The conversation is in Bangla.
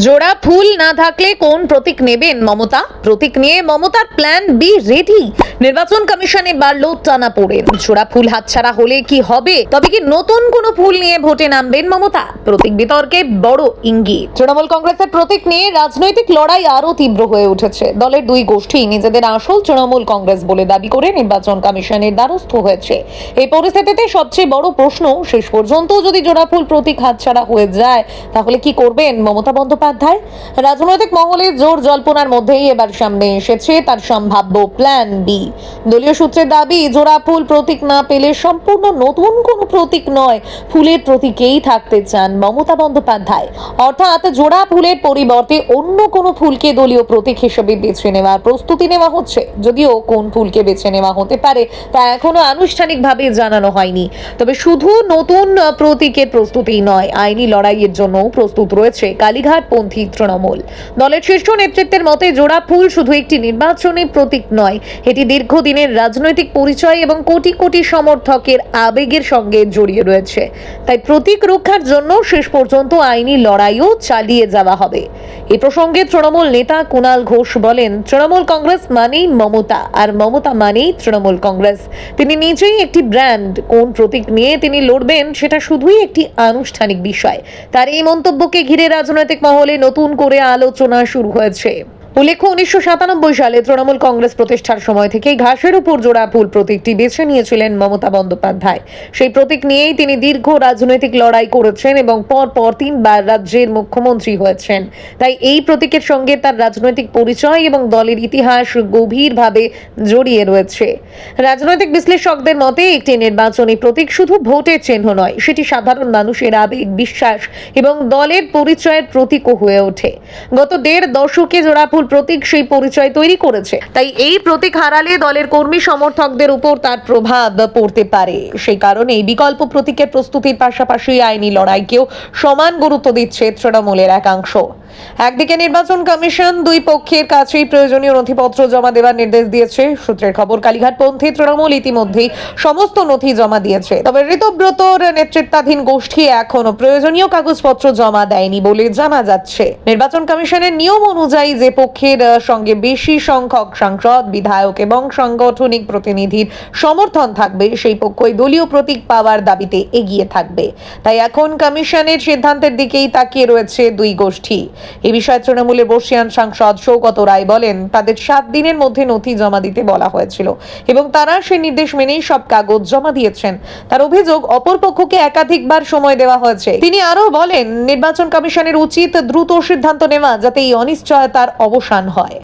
জোড়া ফুল না থাকলে কোন প্রতীক নেবেন মমতা? প্রতীক নিয়ে মমতার প্ল্যান বি রেডি। নির্বাচন কমিশনে বাড়লো টানাপোড়েন। জোড়া ফুল হাতছাড়া হলে কি হবে? তবে কি নতুন কোনো ফুল নিয়ে ভোটে নামবেন মমতা? প্রতীক বিতর্কে বড় ইঙ্গিত। তৃণমূল কংগ্রেসের প্রতীক নিয়ে রাজনৈতিক লড়াই আরো তীব্র হয়ে উঠেছে। দলের দুই গোষ্ঠী নিজেদের আসল তৃণমূল কংগ্রেস বলে দাবি করে নির্বাচন কমিশনের দ্বারস্থ হয়েছে। এই পরিস্থিতিতে সবচেয়ে বড় প্রশ্ন, শেষ পর্যন্ত যদি জোড়া ফুল প্রতীক হাতছাড়া হয়ে যায় তাহলে কি করবেন মমতা বন্দ্যোপাধ্যায়? রাজনৈতিক মহলে জোর জল্পনার মধ্যেই এবার সামনে এসেছে তার সম্ভাব্য প্ল্যান বি। দলীয় সূত্রের দাবি, জোড়া ফুল প্রতীক না পেলে সম্পূর্ণ নতুন কোনো প্রতীক নয়, ফুলের প্রতীকেই থাকতে চান মমতা বন্দ্যোপাধ্যায়। অর্থাৎ জোড়া ফুলের পরিবর্তে অন্য কোনো ফুলকে দলীয় প্রতীক হিসেবে বেছে নেওয়ার প্রস্তুতি নেওয়া হচ্ছে। যদিও কোন ফুলকে বেছে নেওয়া হতে পারে তা এখনো আনুষ্ঠানিকভাবে জানানো হয়নি। তবে শুধু নতুন প্রতীকের প্রস্তুতি নয়, আইনি লড়াইয়ের জন্য প্রস্তুত রয়েছে কালীঘাটপন্থী তৃণমূল। দলের শীর্ষ নেতৃত্বের মতে জোড়া ফুল শুধু একটি নির্বাচনী প্রতীক নয়, এটি দীর্ঘদিনের রাজনৈতিক পরিচয় এবং কোটি কোটি সমর্থকের আবেগের সঙ্গে জড়িয়ে রয়েছে। তাই প্রতীক রক্ষার জন্য শেষ পর্যন্ত আইনি লড়াইও চালিয়ে যাওয়া হবে। এই প্রসঙ্গে তৃণমূল নেতা কুণাল ঘোষ বলেন, তৃণমূল কংগ্রেস মানেই মমতা, আর মমতা মানেই তৃণমূল কংগ্রেস। তিনি নিজেই একটি ব্র্যান্ড। কোন প্রতীক নিয়ে তিনি লড়বেন সেটা শুধুই একটি আনুষ্ঠানিক বিষয়। তার এই মন্তব্যকে ঘিরে রাজনৈতিক মহলে নতুন করে আলোচনা শুরু হয়েছে। উল্লেখ্য, 1997 সালে তৃণমূল কংগ্রেস প্রতিষ্ঠার সময় থেকেই ঘাসের উপর জোড়া ফুল প্রতীকটি বেছে নিয়েছিলেন মমতা বন্দ্যোপাধ্যায়। সেই প্রতীক নিয়েই তিনি দীর্ঘ রাজনৈতিক লড়াই করেছেন এবং পরপর 3 বার রাজ্যের মুখ্যমন্ত্রী হয়েছেন। তাই এই প্রতীকের সঙ্গে তার রাজনৈতিক পরিচয় এবং দলের ইতিহাস গভীরভাবে জড়িয়ে রয়েছে। রাজনৈতিক বিশ্লেষকদের মতে একটি নির্বাচনী প্রতীক শুধু ভোটের চিহ্ন নয়, সেটি সাধারণ মানুষের আবেগ, বিশ্বাস এবং দলের পরিচয়ের প্রতীকও হয়ে ওঠে। গত 1.5 দশকে জোড়া ফুল প্রতীক সেই পরিচয় তৈরি করেছে। তাই এই প্রতীক হারালে দলের কর্মী সমর্থকদের উপর তার প্রভাব পড়তে পারে। সেই কারণে বিকল্প প্রতীকের প্রস্তুতির পাশাপাশি আইনি লড়াইকেও সমান গুরুত্ব দিচ্ছে তৃণমূলের একাংশ। একদিকে নির্বাচন কমিশন দুই পক্ষের কাছেই প্রয়োজনীয় নথিপত্র জমা দেওয়ার নির্দেশ দিয়েছে। সূত্রের খবর, কালীঘাটপন্থী তৃণমূল ইতিমধ্যেই সমস্ত নথি জমা দিয়েছে। তবে ঋতব্রতর নেতৃত্বাধীন গোষ্ঠী এখনো প্রয়োজনীয় কাগজপত্র জমা দেয়নি বলে জানা যাচ্ছে। নির্বাচন কমিশনের নিয়ম অনুযায়ী যে পক্ষের সঙ্গে বেশি সংখ্যক সাংসদ, বিধায়ক এবং সাংগঠনিক প্রতিনিধির সমর্থন থাকবে সেই পক্ষই দলীয় প্রতীক পাওয়ার দাবিতে এগিয়ে থাকবে। তাই এখন কমিশনের সিদ্ধান্তের দিকেই তাকিয়ে রয়েছে দুই গোষ্ঠী। এই বিষয়ে তৃণমূলের বর্ষিয়ান সাংসদ সৌগত রায় বলেন, তাদের 7 দিনের মধ্যে নথি জমা দিতে বলা হয়েছিল এবং তারা সেই নির্দেশ মেনেই সব কাগজ জমা দিয়েছেন। তার অভিযোগ, অপর পক্ষকে একাধিকবার সময় দেওয়া হয়েছে। তিনি আরো বলেন, নির্বাচন কমিশনের উচিত দ্রুত সিদ্ধান্ত নেওয়া যাতে এই অনিশ্চয়তার অবসান হয়।